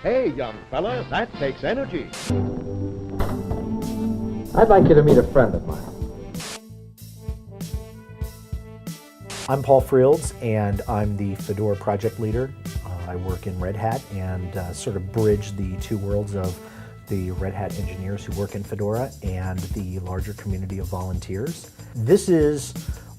Hey, young fella, that takes energy. I'd like you to meet a friend of mine. I'm Paul Frields, and I'm the Fedora project leader. I work in Red Hat and sort of bridge the two worlds of the Red Hat engineers who work in Fedora and the larger community of volunteers. This is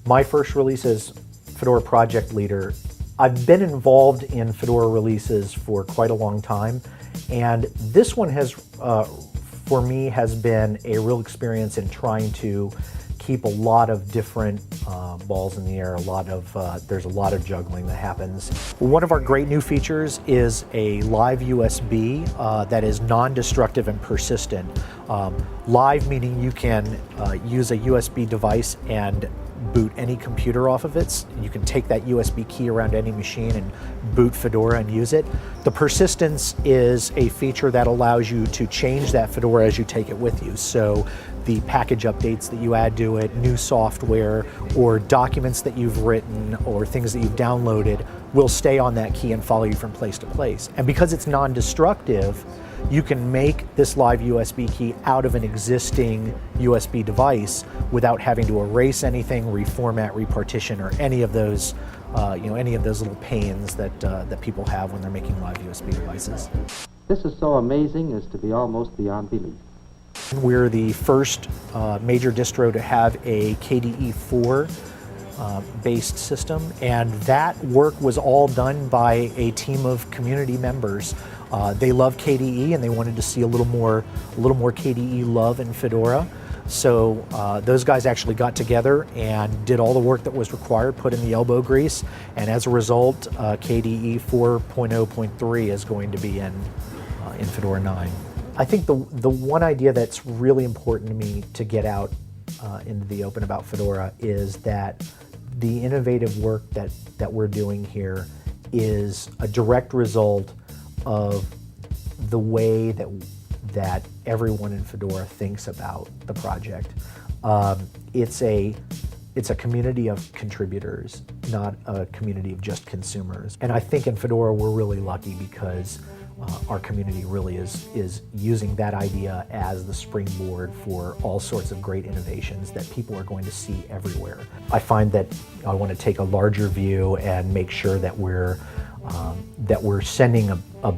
my first release as Fedora project leader. I've been involved in Fedora releases for quite a long time, and this one has, for me, has been a real experience in trying to keep a lot of different balls in the air. There's a lot of juggling that happens. One of our great new features is a live USB that is non-destructive and persistent. Live meaning you can use a USB device and boot any computer off of it. You can take that USB key around any machine and boot Fedora and use it. The persistence is a feature that allows you to change that Fedora as you take it with you. So the package updates that you add to it, new software, or documents that you've written, or things that you've downloaded will stay on that key and follow you from place to place. And because it's non-destructive, you can make this live USB key out of an existing USB device without having to erase anything, reformat, repartition, or any of those, any of those little pains that people have when they're making live USB devices. This is so amazing as to be almost beyond belief. We're the first major distro to have a KDE4 based system, and that work was all done by a team of community members. They love KDE and they wanted to see a little more KDE love in Fedora. So those guys actually got together and did all the work that was required, put in the elbow grease, and as a result, KDE 4.0.3 is going to be in Fedora 9. I think the one idea that's really important to me to get out into the open about Fedora is that the innovative work that we're doing here is a direct result of the way that everyone in Fedora thinks about the project. It's a community of contributors, not a community of just consumers. And I think in Fedora we're really lucky because our community really is using that idea as the springboard for all sorts of great innovations that people are going to see everywhere. I find that I want to take a larger view and make sure that we're sending a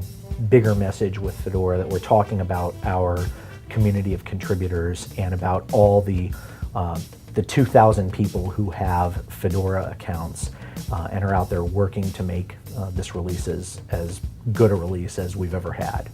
bigger message with Fedora, that we're talking about our community of contributors and about all the 2,000 people who have Fedora accounts and are out there working to make this release as good a release as we've ever had.